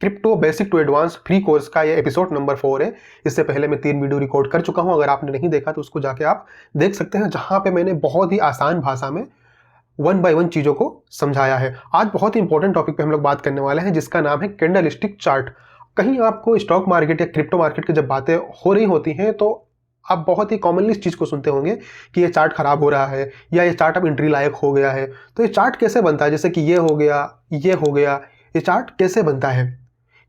Crypto basic to advance free course का ये episode number 4 है। इससे पहले मैं 3 वीडियो रिकॉर्ड कर चुका हूं। अगर आपने नहीं देखा तो उसको जाके आप देख सकते हैं, जहां पे मैंने बहुत ही आसान भाषा में 1 बाय 1 चीज़ों को समझाया है। आज बहुत ही इंपॉर्टेंट टॉपिक पे हम लोग बात करने वाले हैं, जिसका नाम है कैंडलस्टिक चार्ट। कहीं आपको स्टॉक मार्केट या क्रिप्टो मार्केट की जब बातें हो रही होती हैं तो आप बहुत ही कॉमनली इस चीज़ को सुनते होंगे कि ये चार्ट खराब हो रहा है या ये चार्ट अब एंट्री लायक हो गया है। तो ये चार्ट कैसे बनता है? जैसे कि ये हो गया, ये हो गया, ये चार्ट कैसे बनता है?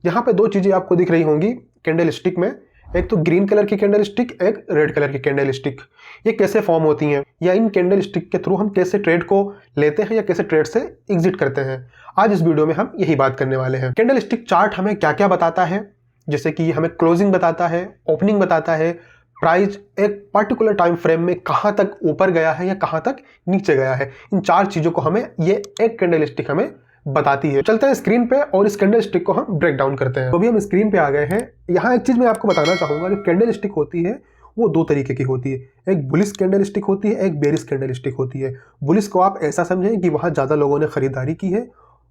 यहाँ पे 2 चीज़ें आपको दिख रही होंगी कैंडल स्टिक में, एक तो ग्रीन कलर की कैंडल स्टिक, एक रेड कलर की कैंडल स्टिक। ये कैसे फॉर्म होती हैं या इन कैंडल स्टिक के थ्रू हम कैसे ट्रेड को लेते हैं या कैसे ट्रेड से एग्जिट करते हैं, आज इस वीडियो में हम यही बात करने वाले हैं। कैंडल स्टिक चार्ट हमें क्या क्या बताता है? जैसे कि हमें क्लोजिंग बताता है, ओपनिंग बताता है, प्राइस एक पर्टिकुलर टाइम फ्रेम में कहाँ तक ऊपर गया है या कहाँ तक नीचे गया है। इन 4 चीज़ों को हमें ये एक कैंडल स्टिक हमें बताती है। चलते हैं स्क्रीन पे और इस कैंडल स्टिक को हम ब्रेक डाउन करते हैं। तो अभी हम स्क्रीन पे आ गए हैं। यहाँ एक चीज मैं आपको बताना चाहूंगा, जो कैंडल स्टिक होती है वो 2 तरीके की होती है। एक बुलिश कैंडल स्टिक होती है, एक बेरिश कैंडल स्टिक होती है। बुलिश को आप ऐसा समझें कि वहां ज्यादा लोगों ने खरीदारी की है,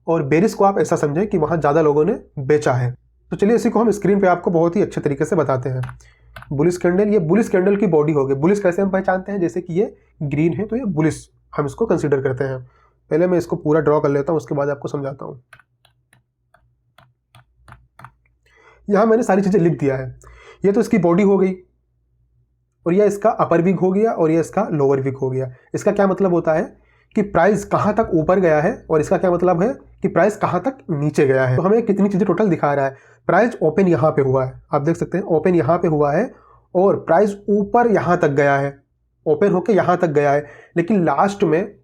और बेरिश को आप ऐसा समझें कि वहां ज्यादा लोगों ने बेचा है। तो चलिए इसी को हम स्क्रीन पे आपको बहुत ही अच्छे तरीके से बताते हैं। बुलिश कैंडल, ये बुलिश कैंडल की बॉडी हो गई। बुलिश कैसे हम पहचानते हैं? जैसे कि ये ग्रीन है तो ये बुलिश हम इसको कंसिडर करते हैं। पहले मैं इसको पूरा ड्रॉ कर लेता हूं, उसके बाद आपको समझाता हूं। यहां मैंने सारी चीजें लिख दिया है। ये तो इसकी बॉडी हो गई, और यह इसका अपर विग हो गया, और यह इसका लोअर विग हो गया। इसका क्या मतलब होता है कि प्राइस कहां तक ऊपर गया है, और इसका क्या मतलब है कि प्राइस कहां तक नीचे गया है। तो हमें कितनी चीजें टोटल दिखा रहा है। प्राइस ओपन यहां पे हुआ है, आप देख सकते हैं ओपन यहां पे हुआ है, और प्राइस ऊपर यहां तक गया है, ओपन होके यहां तक गया है। लेकिन लास्ट में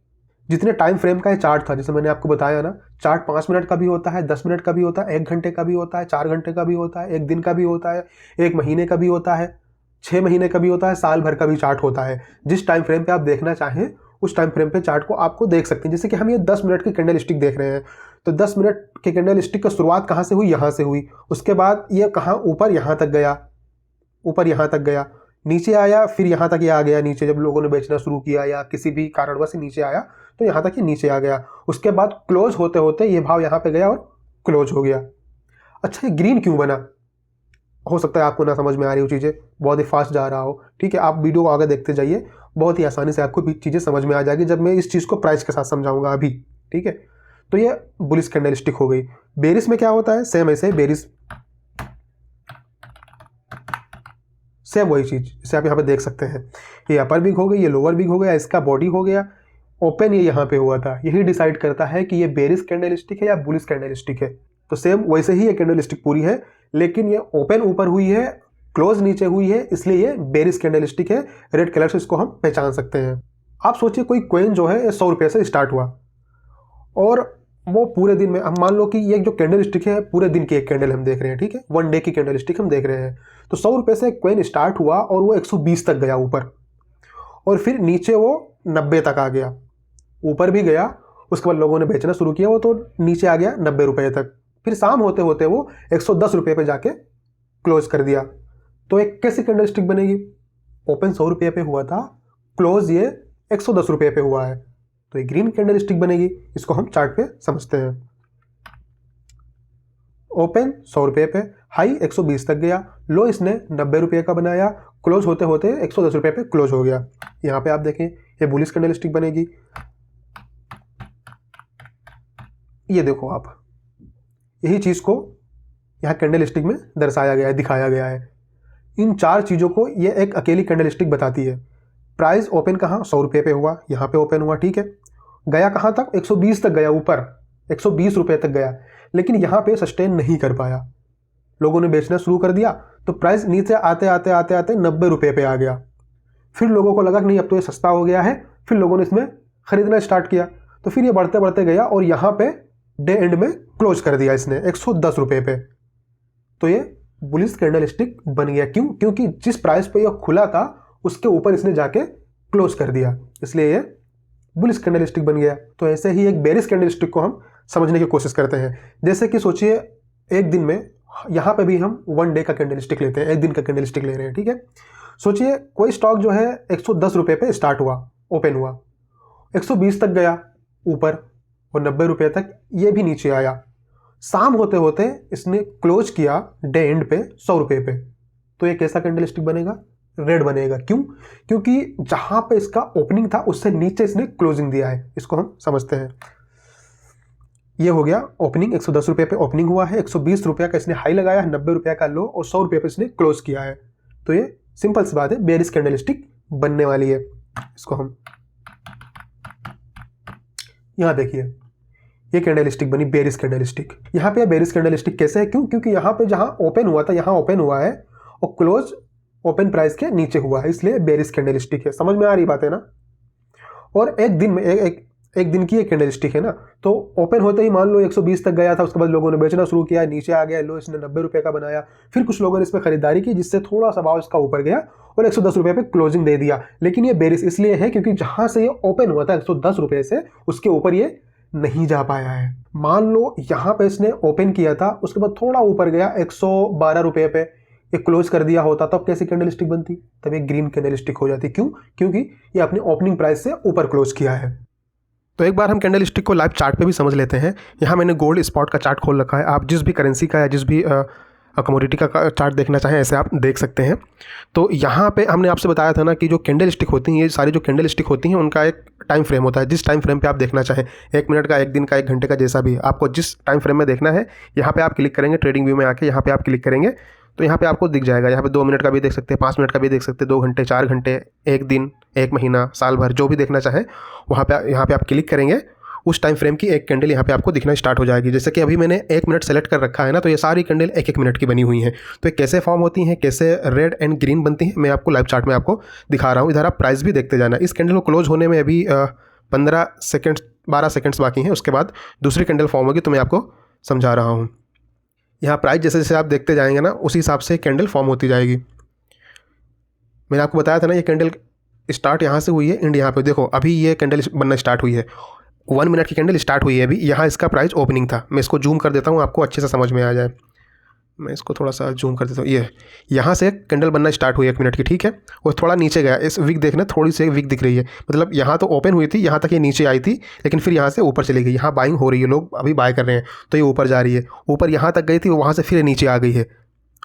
जितने टाइम फ्रेम का ये चार्ट था, जैसे मैंने आपको बताया ना, चार्ट 5 मिनट का भी होता है, 10 मिनट का भी होता है, 1 घंटे का भी होता है, 4 घंटे का भी होता है, 1 दिन का भी होता है, 1 महीने का भी होता है, 6 महीने का भी होता है, साल भर का भी चार्ट होता है। जिस टाइम फ्रेम पे आप देखना चाहें उस टाइम फ्रेम पे चार्ट को आपको देख सकते हैं। जैसे कि हम ये 10 मिनट की कैंडल स्टिक देख रहे हैं, तो 10 मिनट के कैंडल स्टिक की शुरुआत कहाँ से हुई? यहाँ से हुई। उसके बाद ये कहाँ? ऊपर यहाँ तक गया, ऊपर यहाँ तक गया, नीचे आया, फिर यहाँ तक ये आ गया नीचे। जब लोगों ने बेचना शुरू किया या किसी भी कारणवश से नीचे आया तो यहाँ तक ये नीचे आ गया। उसके बाद क्लोज होते होते ये भाव यहाँ पे गया और क्लोज हो गया। अच्छा, ये ग्रीन क्यों बना? हो सकता है आपको ना समझ में आ रही हो, चीज़ें बहुत ही फास्ट जा रहा हो। ठीक है, आप वीडियो को आगे देखते जाइए, बहुत ही आसानी से आपको भी चीज़ें समझ में आ जाएगी जब मैं इस चीज़ को प्राइस के साथ समझाऊंगा अभी। ठीक है, तो ये बुलिश कैंडल स्टिक हो गई। बेरिस में क्या होता है? सेम ऐसे बेरिस, सेम वही चीज जैसे आप यहाँ पे देख सकते हैं। ये अपर बिग हो गई, ये लोअर बिग हो गया, इसका बॉडी हो गया, ओपन ये यहाँ पे हुआ था। यही डिसाइड करता है कि ये बेरिश कैंडल स्टिक है या बुलिश कैंडल स्टिक है। तो सेम वैसे ही ये कैंडल स्टिक पूरी है, लेकिन ये ओपन ऊपर हुई है, क्लोज नीचे हुई है, इसलिए ये बेरिश कैंडल स्टिक है। रेड कलर से इसको हम पहचान सकते हैं। आप सोचिए कोई कॉइन जो है 100 रुपये से स्टार्ट हुआ, और वो पूरे दिन में, हम मान लो कि ये जो कैंडल स्टिक है पूरे दिन की एक कैंडल हम देख रहे हैं। ठीक है, 1 डे की कैंडल स्टिक हम देख रहे हैं। तो 100 रुपये से कॉइन स्टार्ट हुआ और वो 120 तक गया ऊपर, और फिर नीचे वो 90 तक आ गया, ऊपर भी गया। उसके बाद लोगों ने बेचना शुरू किया, वो तो नीचे आ गया 90 रुपये तक। फिर शाम होते होते वो 110 रुपये पे जाके क्लोज कर दिया। तो एक कैसी कैंडल स्टिक बनेगी? ओपन 100 रुपये पे हुआ था, क्लोज ये 110 रुपये पे हुआ है, तो ये ग्रीन कैंडल स्टिक बनेगी। इसको हम चार्ट पे समझते हैं। ओपन 100 रुपये पे, हाई 120 तक गया, लो इसने 90 रुपये का बनाया, क्लोज होते होते 110 रुपये पे क्लोज हो गया। यहाँ पे आप देखें ये बुलिश कैंडल स्टिक बनेगी। ये देखो आप, यही चीज़ को यहाँ कैंडल स्टिक में दर्शाया गया है, दिखाया गया है। इन 4 चीज़ों को ये एक अकेली कैंडल स्टिक बताती है। प्राइस ओपन कहाँ? 100 रुपये पे हुआ, यहाँ पे ओपन हुआ, ठीक है, गया कहाँ तक? 120 तक गया, ऊपर 120 रुपये तक गया, लेकिन यहाँ पे सस्टेन नहीं कर पाया। लोगों ने बेचना शुरू कर दिया, तो प्राइस नीचे आते आते आते आते 90 रुपये पे आ गया। फिर लोगों को लगा कि नहीं अब तो ये सस्ता हो गया है, फिर लोगों ने इसमें खरीदना स्टार्ट किया। तो फिर ये बढ़ते बढ़ते गया और यहाँ पे डे एंड में क्लोज कर दिया इसने 110 रुपये पे। तो ये बुलिश कैंडल स्टिक बन गया। क्यों? क्योंकि जिस प्राइस पे यह खुला था उसके ऊपर इसने जाके क्लोज कर दिया, इसलिए ये बुलिश कैंडल स्टिक बन गया। तो ऐसे ही एक बेरिश कैंडल स्टिक को हम समझने की कोशिश करते हैं। जैसे कि सोचिए एक दिन में, यहाँ पे भी हम 1 डे का कैंडल स्टिक लेते हैं, एक दिन का कैंडल स्टिक ले रहे हैं। ठीक है, सोचिए कोई स्टॉक जो है 110 रुपये पे स्टार्ट हुआ, ओपन हुआ, 120 तक गया ऊपर, और 90 रुपये तक ये भी नीचे आया। शाम होते होते इसने क्लोज किया डे एंड पे 100 रुपये पे, तो ये कैसा कैंडलस्टिक बनेगा? रेड बनेगा। क्यों? क्योंकि जहां पे इसका ओपनिंग था उससे नीचे इसने क्लोजिंग दिया है। इसको हम समझते हैं। ये हो गया ओपनिंग, 110 रुपये पे ओपनिंग हुआ है, 120 रुपये का इसने हाई लगाया है, 90 रुपये का लो, और 100 रुपये पे इसने क्लोज किया है। तो ये सिंपल सी बात है, बेरिश कैंडलस्टिक बनने वाली है। इसको हम यहां देखिए, ये कैंडलस्टिक बनी बेरिश कैंडलस्टिक। यहाँ पे बेरिश कैंडलस्टिक कैसे है? क्यों? क्योंकि यहाँ पे जहां ओपन हुआ था यहाँ ओपन हुआ है और क्लोज ओपन प्राइस के नीचे हुआ है, इसलिए बेरिश कैंडलस्टिक है। समझ में आ रही बात है ना? और एक दिन में एक दिन की एक कैंडलस्टिक है ना, तो ओपन होते ही मान लो 120 तक गया था, उसके बाद लोगों ने बेचना शुरू किया, नीचे आ गया, लो इसने 90 रुपये का बनाया, फिर कुछ लोगों ने इसमें खरीदारी की जिससे थोड़ा सा भाव इसका ऊपर गया और 110 रुपये पे क्लोजिंग दे दिया। लेकिन ये बेरिश इसलिए है क्योंकि जहां से ये ओपन हुआ था 110 रुपये से, उसके ऊपर ये नहीं जा पाया है। मान लो यहाँ पे इसने ओपन किया था, उसके बाद थोड़ा ऊपर गया 112 रुपये पे, ये क्लोज कर दिया होता, तब कैसी कैंडलस्टिक बनती? तब ये ग्रीन कैंडलस्टिक हो जाती। क्यों? क्योंकि ये अपनी ओपनिंग प्राइस से ऊपर क्लोज किया है। तो एक बार हम कैंडलस्टिक को लाइव चार्ट पे भी समझ लेते हैं। यहाँ मैंने गोल्ड स्पॉट का चार्ट खोल रखा है। आप जिस भी करेंसी का या जिस भी कमोडिटी का चार्ट देखना चाहें ऐसे आप देख सकते हैं। तो यहाँ पे हमने आपसे बताया था ना कि जो कैंडलस्टिक होती हैं, ये सारी जो कैंडलस्टिक होती हैं उनका एक टाइम फ्रेम होता है। जिस टाइम फ्रेम पे आप देखना चाहें, 1 मिनट का, 1 दिन का, 1 घंटे का, जैसा भी आपको जिस टाइम फ्रेम में देखना है, यहाँ पे आप क्लिक करेंगे। ट्रेडिंग व्यू में आके यहाँ पे आप क्लिक करेंगे तो यहाँ पे आपको दिख जाएगा। यहाँ पे 2 मिनट का भी देख सकते हैं, 5 मिनट का भी देख सकते हैं, 2 घंटे, 4 घंटे, 1 दिन, 1 महीना, साल भर, जो भी देखना चाहें वहाँ पे यहाँ पे आप क्लिक करेंगे। उस टाइम फ्रेम की एक कैंडल यहाँ पे आपको दिखना स्टार्ट हो जाएगी। जैसे कि अभी मैंने 1 मिनट सेलेक्ट कर रखा है ना, तो ये सारी कैंडल 1-1 मिनट की बनी हुई हैं। तो ये कैसे फॉर्म होती हैं, कैसे रेड एंड ग्रीन बनती हैं, मैं आपको लाइव चार्ट में आपको दिखा रहा हूँ। इधर आप प्राइस भी देखते जाना। इस कैंडल को क्लोज होने में अभी 15 सेकेंड्स 12 सेकेंड्स बाकी हैं। उसके बाद दूसरी कैंडल फॉर्म होगी, तो मैं आपको समझा रहा हूँ। यहाँ प्राइस जैसे जैसे आप देखते जाएंगे ना, उसी हिसाब से कैंडल फॉर्म होती जाएगी। मैंने आपको बताया था ना, ये कैंडल स्टार्ट यहाँ से हुई है, एंड यहाँ पे देखो अभी ये कैंडल बनना स्टार्ट हुई है। 1 मिनट की कैंडल स्टार्ट हुई है अभी। यहाँ इसका प्राइस ओपनिंग था। मैं इसको जूम कर देता हूँ, आपको अच्छे से समझ में आ जाए। मैं इसको थोड़ा सा जूम कर देता हूँ। ये यहाँ से कैंडल बनना स्टार्ट हुई 1 मिनट की, ठीक है। और थोड़ा नीचे गया। इस विक देखना, थोड़ी सी विक दिख रही है, मतलब यहाँ तो ओपन हुई थी, यहाँ तक ये नीचे आई थी, लेकिन फिर यहाँ से ऊपर चली गई। यहाँ बाइंग हो रही है, लोग अभी बाय कर रहे हैं, तो ये ऊपर जा रही है। ऊपर यहाँ तक गई थी, वहाँ से फिर नीचे आ गई है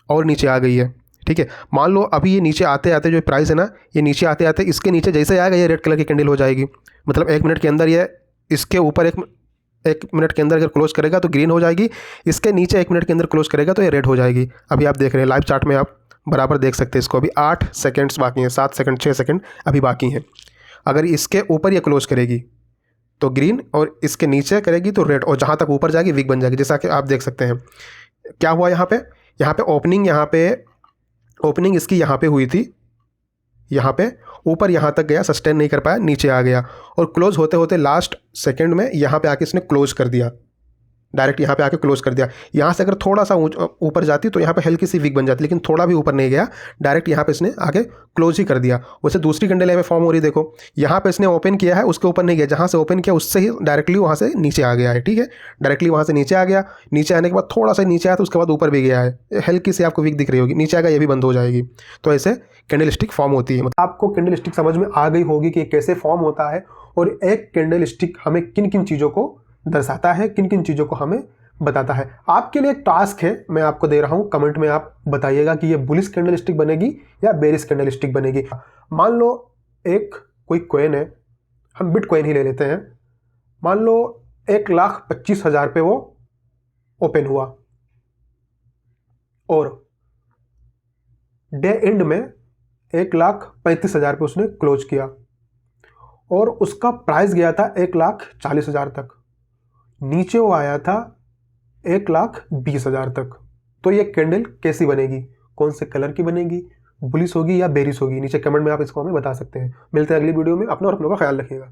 और नीचे आ गई है, ठीक है। मान लो अभी ये नीचे आते आते जो प्राइस है ना, ये नीचे आते आते इसके नीचे जैसे आएगा ये रेड कलर की कैंडल हो जाएगी। मतलब 1 मिनट के अंदर ये इसके ऊपर एक मिनट के अंदर अगर क्लोज करेगा तो ग्रीन हो जाएगी, इसके नीचे 1 मिनट के अंदर क्लोज करेगा तो ये रेड हो जाएगी। अभी आप देख रहे हैं लाइव चार्ट में, आप बराबर देख सकते हैं इसको। अभी 8 सेकंड्स बाकी हैं, 7 सेकंड, 6 सेकंड अभी बाकी हैं। अगर इसके ऊपर ये क्लोज करेगी तो ग्रीन, और इसके नीचे करेगी तो रेड, और जहाँ तक ऊपर जाएगी विक बन जाएगी। जैसा कि आप देख सकते हैं क्या हुआ यहाँ पे ओपनिंग इसकी यहाँ पे हुई थी, यहाँ पे ऊपर यहाँ तक गया, सस्टेन नहीं कर पाया, नीचे आ गया, और क्लोज होते होते लास्ट सेकंड में यहाँ पे आके इसने क्लोज कर दिया, डायरेक्ट यहाँ पे आके क्लोज कर दिया। यहाँ से अगर थोड़ा सा ऊपर जाती तो यहाँ पे हल्की सी वीक बन जाती, लेकिन थोड़ा भी ऊपर नहीं गया, डायरेक्ट यहाँ पे इसने आके क्लोज ही कर दिया। वैसे दूसरी कैंडल यहाँ पे फॉर्म हो रही, देखो यहाँ पे इसने ओपन किया है, उसके ऊपर नहीं गया, जहाँ से ओपन किया उससे ही डायरेक्टली वहाँ से नीचे आ गया है, ठीक है। डायरेक्टली वहाँ से नीचे आ गया, नीचे आने के बाद थोड़ा सा नीचे आया तो उसके बाद ऊपर भी गया है, हल्की सी आपको वीक दिख रही होगी, नीचे आएगा ये भी बंद हो जाएगी। तो ऐसे कैंडल स्टिक फॉर्म होती है। मतलब आपको कैंडल स्टिक समझ में आ गई होगी कि कैसे फॉर्म होता है, और एक कैंडल स्टिक हमें किन किन चीज़ों को दर्शाता है, किन किन चीज़ों को हमें बताता है। आपके लिए एक टास्क है, मैं आपको दे रहा हूं, कमेंट में आप बताइएगा कि ये बुलिश कैंडल स्टिक बनेगी या बेरिश कैंडल स्टिक बनेगी। मान लो एक कोई कॉइन है, हम बिटकॉइन ही ले लेते हैं। मान लो 1,25,000 पे वो ओपन हुआ और डे एंड में 1,35,000 पे उसने क्लोज किया, और उसका प्राइस गया था 1,40,000 तक, नीचे वो आया था 1,20,000 तक। तो ये कैंडल कैसी बनेगी, कौन से कलर की बनेगी, बुलिश होगी या बेरिश होगी? नीचे कमेंट में आप इसको हमें बता सकते हैं। मिलते हैं अगली वीडियो में। अपना और अपनों का ख्याल रखिएगा।